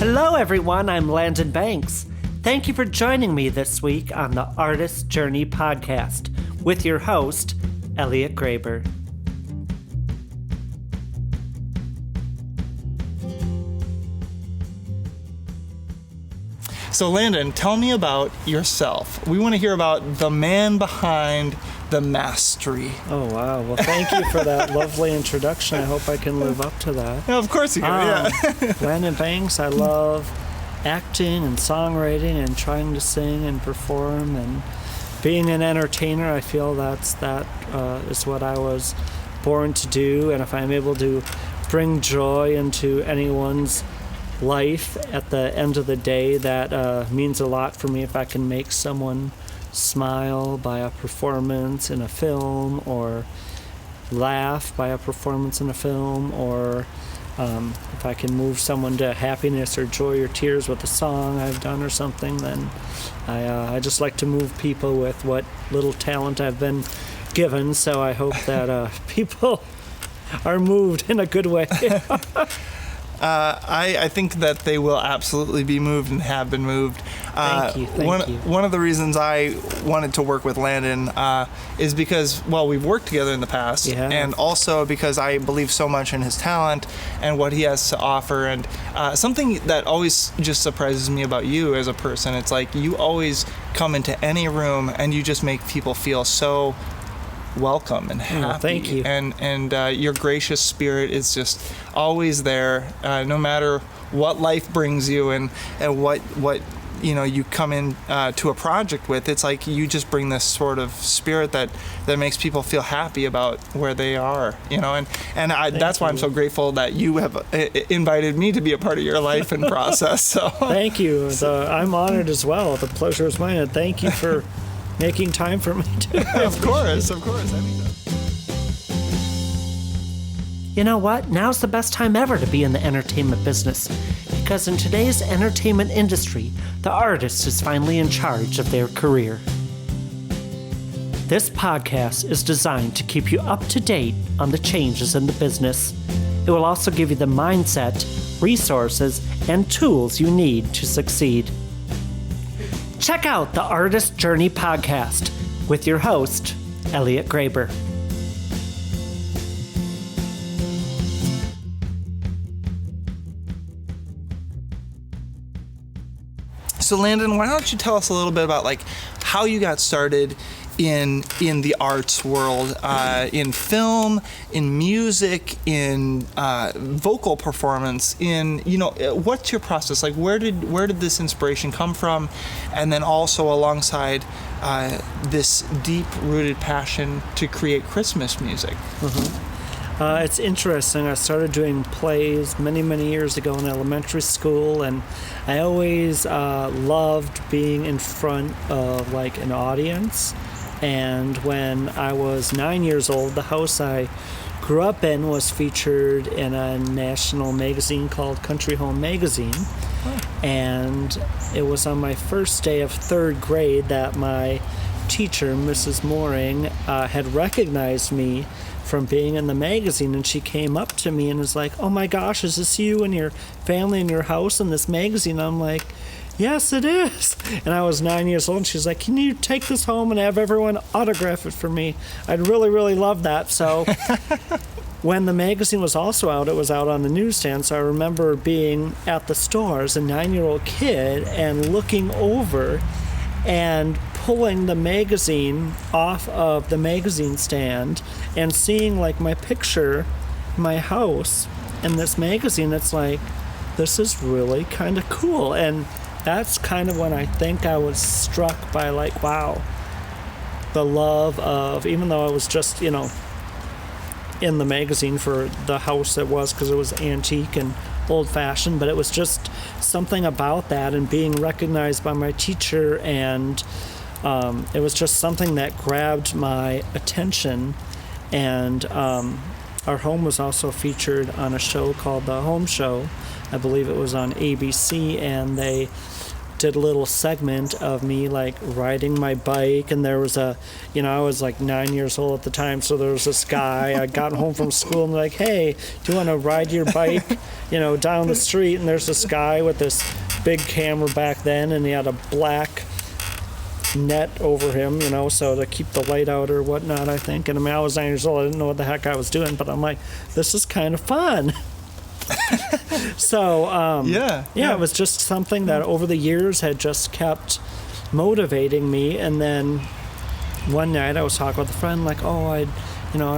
Hello everyone, I'm Landyn Banx. Thank you for joining me this week on the Artist Journey podcast with your host, Elliott Graber. So Landyn, tell me about yourself. We want to hear about the man behind the mastery. Oh wow, well thank you for that lovely introduction. I hope I can live up to that. Yeah, of course you can, Landyn Banx, I love acting and songwriting and trying to sing and perform and being an entertainer. I feel that is what I was born to do, and if I'm able to bring joy into anyone's life at the end of the day, that means a lot for me. If I can make someone smile by a performance in a film, or laugh by a performance in a film, or if I can move someone to happiness or joy or tears with a song I've done or something, then I just like to move people with what little talent I've been given. So I hope that people are moved in a good way. I think that they will absolutely be moved and have been moved. Thank you. One of the reasons I wanted to work with Landyn is because, well, we've worked together in the past, and also because I believe so much in his talent and what he has to offer. And something that always just surprises me about you as a person, it's like you always come into any room and you just make people feel so welcome and happy. Oh, thank you. And your gracious spirit is just always there, no matter what life brings you and what you come in to a project with. It's like you just bring this sort of spirit that makes people feel happy about where they are, and that's why I'm so grateful that you have invited me to be a part of your life and process. So thank you. I'm honored as well. The pleasure is mine, and thank you for making time for me too. Of course. I mean that. You know what? Now's the best time ever to be in the entertainment business, because in today's entertainment industry, the artist is finally in charge of their career. This podcast is designed to keep you up to date on the changes in the business. It will also give you the mindset, resources, and tools you need to succeed. Check out the Artist Journey podcast with your host, Elliott Graber. So Landyn, why don't you tell us a little bit about how you got started in the arts world, in film, in music, in vocal performance, in what's your process? Where did this inspiration come from, and then also alongside this deep-rooted passion to create Christmas music? It's interesting. I started doing plays many years ago in elementary school, and I always loved being in front of an audience. And when I was 9 years old, the house I grew up in was featured in a national magazine called Country Home Magazine. And it was on my first day of third grade that my teacher, Mrs. Mooring, had recognized me from being in the magazine, and she came up to me and was like, "Oh my gosh, is this you and your family and your house in this magazine?" I'm like, "Yes, it is." And I was 9 years old, and she's like, "Can you take this home and have everyone autograph it for me? I'd really love that." So when the magazine was also out, it was out on the newsstand. So I remember being at the store as a 9-year-old kid and looking over and pulling the magazine off of the magazine stand and seeing my picture, my house in this magazine. It's like, this is really kind of cool. And that's kind of when I think I was struck by wow, the love of, even though I was just, in the magazine for the house it was, because it was antique and old-fashioned, but it was just something about that and being recognized by my teacher, and it was just something that grabbed my attention. And our home was also featured on a show called The Home Show. I believe it was on ABC, and they did a little segment of me like riding my bike, and there was a, I was like 9 years old at the time, so there was this guy. I got home from school and like, hey, do you want to ride your bike, down the street? And there's this guy with this big camera back then, and he had a black net over him, so to keep the light out or whatnot, I think. And I was 9 years old. I didn't know what the heck I was doing, but I'm like, this is kind of fun. So, it was just something that over the years had just kept motivating me. And then one night I was talking with a friend, like, I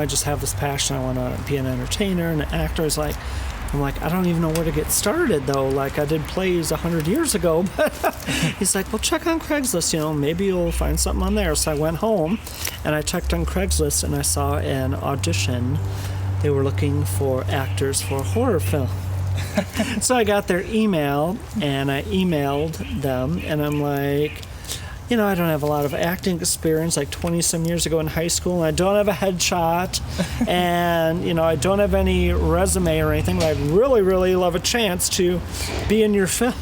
just have this passion. I want to be an entertainer and an actor. I'm like, I don't even know where to get started, though. Like, I did plays 100 years ago. But he's like, well, check on Craigslist. Maybe you'll find something on there. So I went home, and I checked on Craigslist, and I saw an audition. They were looking for actors for a horror film. So I got their email, and I emailed them, and I'm like, I don't have a lot of acting experience, like 20-some years ago in high school, and I don't have a headshot, and, I don't have any resume or anything, but I'd really, really love a chance to be in your film.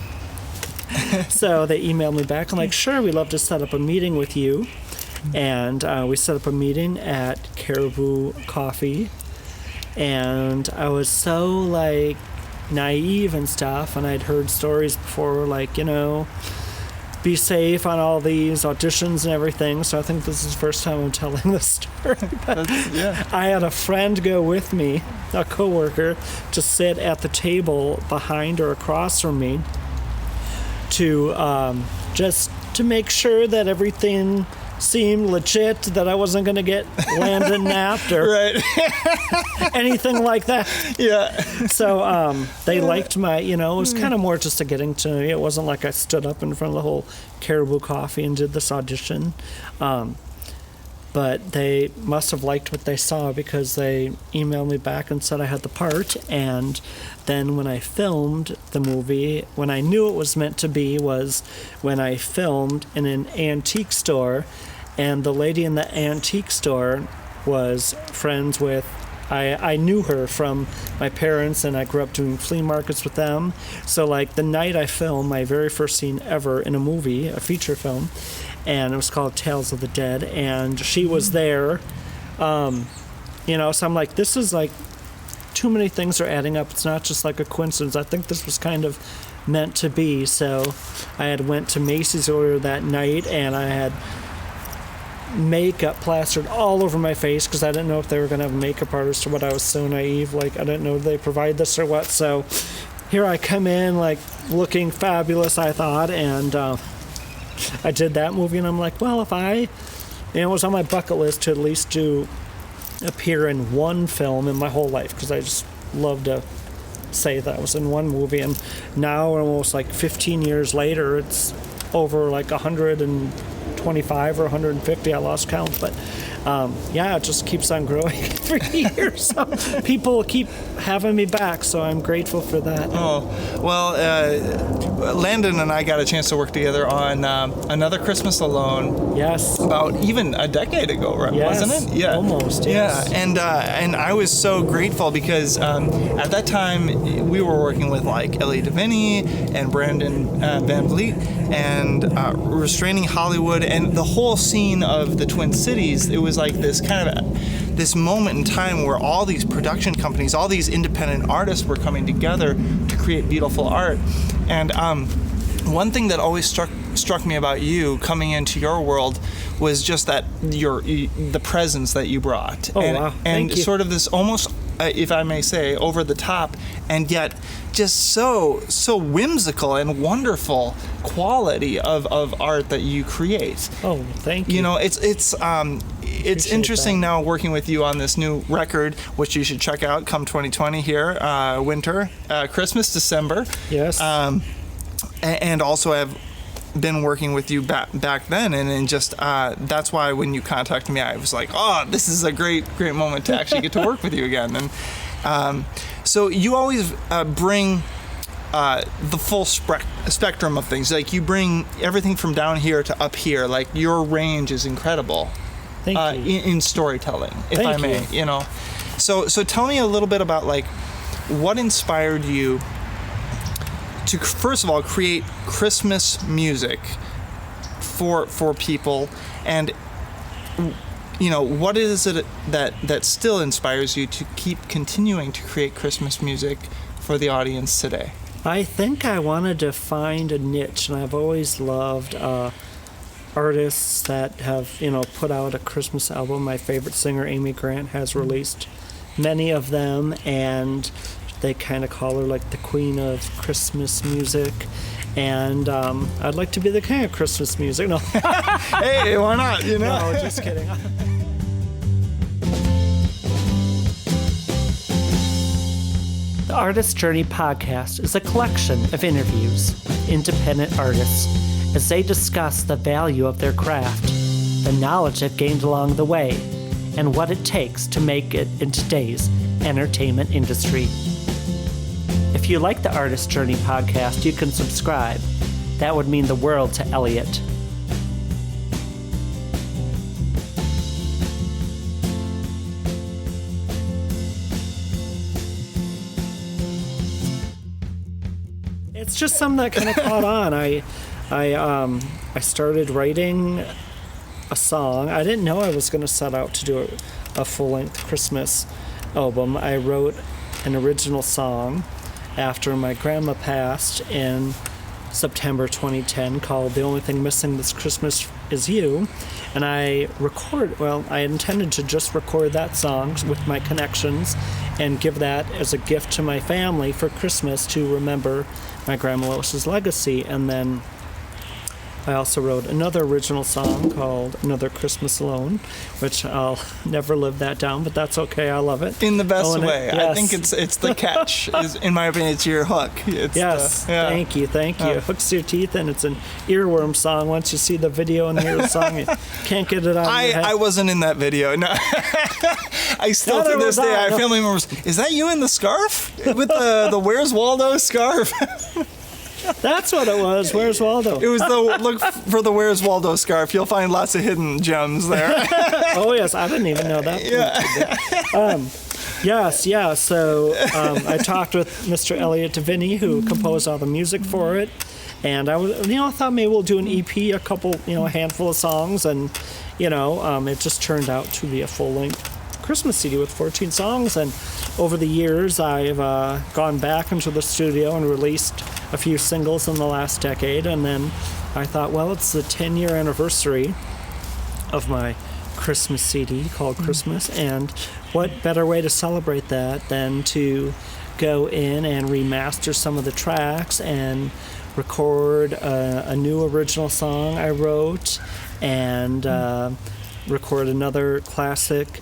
So they emailed me back. I'm like, sure, we'd love to set up a meeting with you. And we set up a meeting at Caribou Coffee, and I was so, like, naive and stuff, and I'd heard stories before, like, be safe on all these auditions and everything. So I think this is the first time I'm telling this story. I had a friend go with me, a coworker, to sit at the table behind or across from me to just to make sure that everything seemed legit, that I wasn't going to get Landyn napped or anything like that. Yeah. So they liked my, it was kind of more just a getting to know me. It wasn't like I stood up in front of the whole Caribou Coffee and did this audition. But they must have liked what they saw, because they emailed me back and said I had the part. And then when I filmed the movie, when I knew it was meant to be was when I filmed in an antique store, and the lady in the antique store was friends with, I knew her from my parents, and I grew up doing flea markets with them. So like the night I filmed my very first scene ever in a movie, a feature film, and it was called Tales of the Dead, and she was there, so I'm like, this is like, too many things are adding up. It's not just like a coincidence. I think this was kind of meant to be. So I had went to Macy's earlier that night, and I had makeup plastered all over my face, because I didn't know if they were going to have a makeup artist or what. I was so naive, like I didn't know if they provide this or what. So here I come in, like looking fabulous, I thought, and I did that movie, and I'm like, well, if it was on my bucket list to at least appear in one film in my whole life, because I just love to say that I was in one movie. And now, almost like 15 years later, it's over like 125 or 150. I lost count, but it just keeps on growing every year. So people keep having me back, so I'm grateful for that. Oh, well, Landyn and I got a chance to work together on Another Christmas Alone. Yes. About even a decade ago, right? Yes, wasn't it? Yeah. Almost, yes. Yeah, and I was so grateful, because at that time we were working with like Elliott Graber and Brandon Van Vliet and Restraining Hollywood, and the whole scene of the Twin Cities. It was like this kind of this moment in time where all these production companies, all these independent artists were coming together to create beautiful art. And one thing that always struck me about you coming into your world was just that the presence that you brought. Oh, and, wow. Thank you. Sort of this almost, if I may say, over the top, and yet just so whimsical and wonderful quality of art that you create. Oh, thank you. It's interesting now working with you on this new record, which you should check out come 2020 here, winter, Christmas, December. Yes. And also I've been working with you back then, and just that's why when you contacted me, I was like, oh, this is a great moment to actually get to work with you again. And so you always bring the full spectrum of things. Like you bring everything from down here to up here. Like your range is incredible. Thank you. In storytelling, if I may. So tell me a little bit about like what inspired you to first of all create Christmas music for people, and what is it that still inspires you to keep continuing to create Christmas music for the audience today? I think I wanted to find a niche, and I've always loved artists that have, put out a Christmas album. My favorite singer, Amy Grant, has released many of them, and they kind of call her like the queen of Christmas music. And I'd like to be the king of Christmas music. No. Hey, why not? No, just kidding. The Artist Journey podcast is a collection of interviews with independent artists as they discuss the value of their craft, the knowledge they've gained along the way, and what it takes to make it in today's entertainment industry. If you like the Artist Journey podcast, you can subscribe. That would mean the world to Elliott. It's just something that kind of caught on. I started writing a song. I didn't know I was going to set out to do a full-length Christmas album. I wrote an original song after my grandma passed in September 2010 called The Only Thing Missing This Christmas Is You. And I intended to just record that song with my connections and give that as a gift to my family for Christmas to remember my Grandma Lois's legacy. And then I also wrote another original song called Another Christmas Alone, which I'll never live that down, but that's okay. I love it. In the best way. Yes. I think it's the catch. In my opinion, it's your hook. Thank you. It hooks your teeth, and it's an earworm song. Once you see the video and hear the song, you can't get it out of your head. I wasn't in that video. No. I still to this day, I have family members. Is that you in the scarf? With the Where's Waldo scarf? That's what it was. Where's Waldo? It was look for the Where's Waldo scarf. You'll find lots of hidden gems there. Oh yes, I didn't even know that. Yeah. So I talked with Mr. Elliott Graber, who composed all the music for it, and I thought maybe we'll do an EP, a couple, a handful of songs, and it just turned out to be a full-length Christmas CD with 14 songs. And over the years, I've gone back into the studio and released a few singles in the last decade. And then I thought, well, it's the 10-year anniversary of my Christmas CD called Christmas, and what better way to celebrate that than to go in and remaster some of the tracks and record a new original song I wrote, and record another classic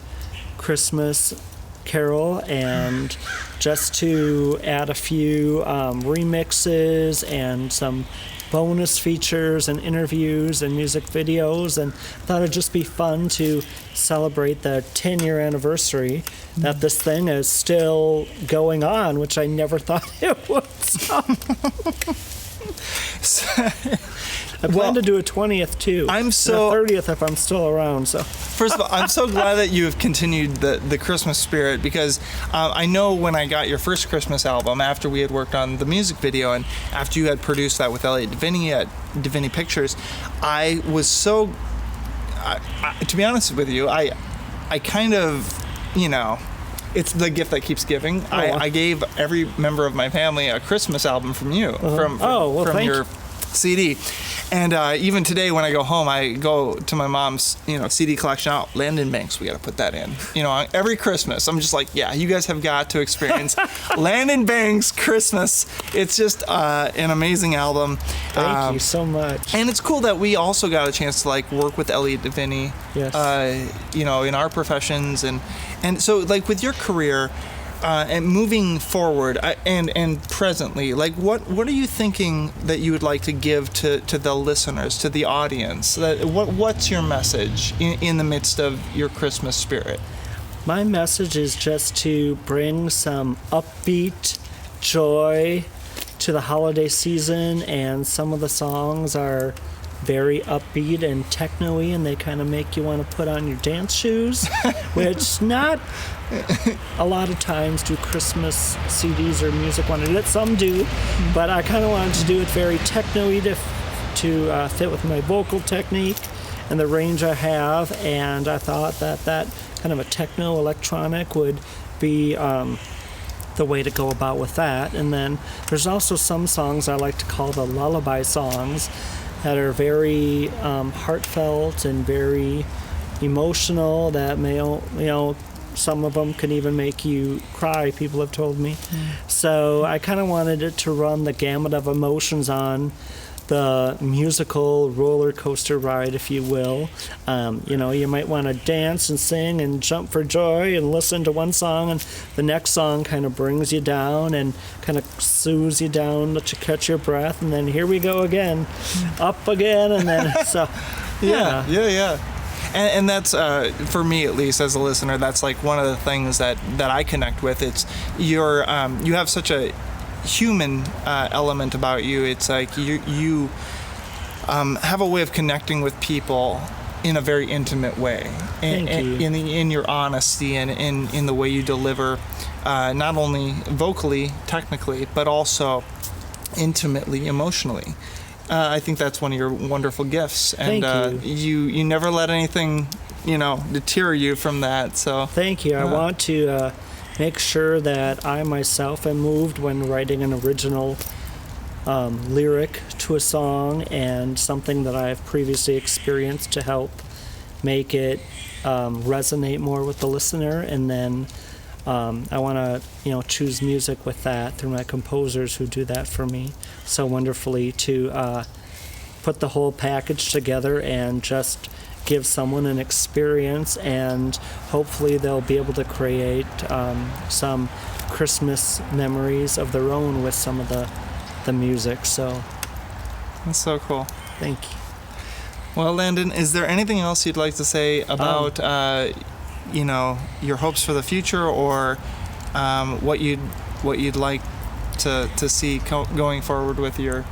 Christmas carol, and just to add a few remixes and some bonus features and interviews and music videos, and thought it'd just be fun to celebrate the 10-year anniversary that this thing is still going on, which I never thought it would. I plan to do a 20th too. And a 30th if I'm still around. So first of all, I'm so glad that you've continued the Christmas spirit, because I know when I got your first Christmas album, after we had worked on the music video and after you had produced that with Elliott Graber at Divinity Pictures, I was so, to be honest with you, I kind of, it's the gift that keeps giving. I gave every member of my family a Christmas album from you, from your CD. And even today when I go home, I go to my mom's, CD collection out. Landyn Banx, we got to put that in. Every Christmas, I'm just like, yeah, you guys have got to experience Landyn Banx Christmas. It's just an amazing album. Thank you so much. And it's cool that we also got a chance to work with Elliott Graber, yes. In our professions, and so with your career. And moving forward and presently, what are you thinking that you would like to give to the listeners, to the audience? What's your message in the midst of your Christmas spirit? My message is just to bring some upbeat joy to the holiday season, and some of the songs are very upbeat and techno-y, and they kind of make you want to put on your dance shoes, which not a lot of times do Christmas CDs or music want to do it. Some do, but I kind of wanted to do it very techno-y to fit with my vocal technique and the range I have, and I thought that kind of a techno electronic would be the way to go about with that. And then there's also some songs I like to call the lullaby songs that are very heartfelt and very emotional, that may, some of them can even make you cry, people have told me. So I kind of wanted it to run the gamut of emotions on the musical roller coaster ride, if you will. You might want to dance and sing and jump for joy and listen to one song, and the next song kind of brings you down and kind of soothes you down, let you catch your breath, and then here we go again, up again, and then so. Yeah. And that's, for me at least, as a listener, that's like one of the things that I connect with. It's you have such a human element about you. It's like you have a way of connecting with people in a very intimate way. Thank you. In your honesty and in the way you deliver, not only vocally, technically, but also intimately, emotionally. I think that's one of your wonderful gifts, and Thank you. You never let anything deter you from that. So thank you. I want to make sure that I myself am moved when writing an original lyric to a song and something that I've previously experienced to help make it resonate more with the listener. And then I want to choose music with that through my composers who do that for me so wonderfully, to put the whole package together and just give someone an experience, and hopefully they'll be able to create some Christmas memories of their own with some of the music. So that's so cool. Thank you. Well, Landyn, is there anything else you'd like to say about your hopes for the future, or what you'd like to see going forward with your?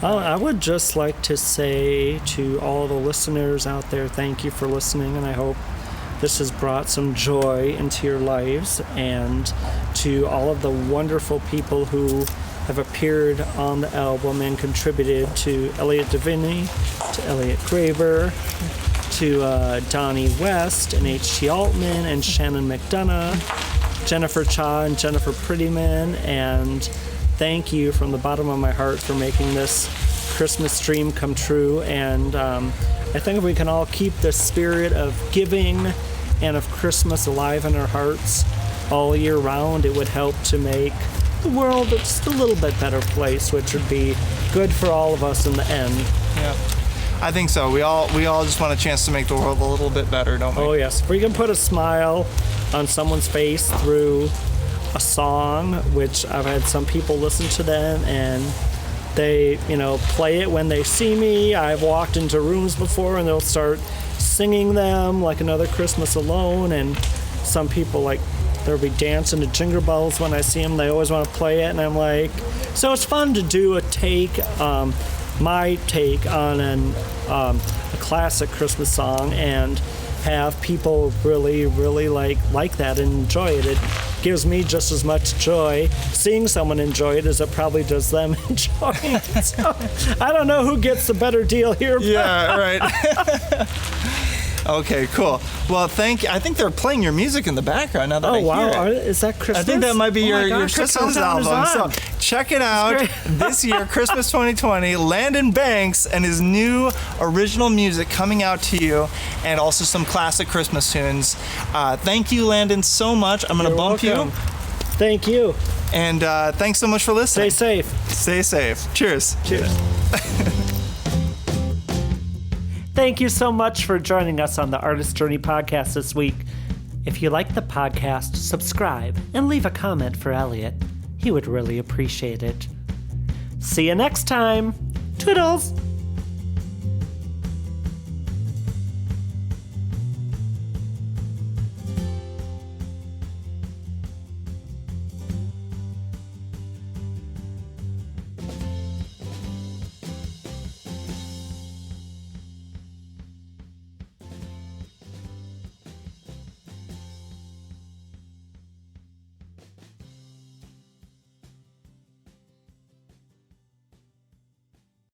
I would just like to say to all the listeners out there, thank you for listening, and I hope this has brought some joy into your lives. And to all of the wonderful people who have appeared on the album and contributed, to Elliott to Elliott Graber, to Donnie West and H.T. Altman and Shannon McDonough, Jennifer Cha and Jennifer Prettyman, and thank you from the bottom of my heart for making this Christmas dream come true. And I think if we can all keep the spirit of giving and of Christmas alive in our hearts all year round, it would help to make the world just a little bit better place, which would be good for all of us in the end. Yeah, I think so. We all just want a chance to make the world a little bit better, don't we? Oh yes, if we can put a smile on someone's face through a song, which I've had some people listen to them and they play it when they see me. I've walked into rooms before and they'll start singing them like Another Christmas Alone, and some people they'll be dancing to Jingle Bells when I see them. They always want to play it, and I'm like, so it's fun to do my take on a classic Christmas song and have people really, really like that and enjoy it. It gives me just as much joy seeing someone enjoy it as it probably does them enjoying it. So I don't know who gets the better deal here. Yeah, right. Okay, cool. Well, thank you. I think they're playing your music in the background now that I hear it. Is that Christmas? I think that might be your gosh, Christmas album. So check it out this year, Christmas 2020. Landyn Banx and his new original music coming out to you, and also some classic Christmas tunes. Thank you, Landyn, so much. I'm going to bump welcome. you. Thank you. And thanks so much for listening. Stay safe. Stay safe. Cheers. Cheers. Thank you so much for joining us on the Artist Journey podcast this week. If you like the podcast, subscribe and leave a comment for Elliott. He would really appreciate it. See you next time. Toodles!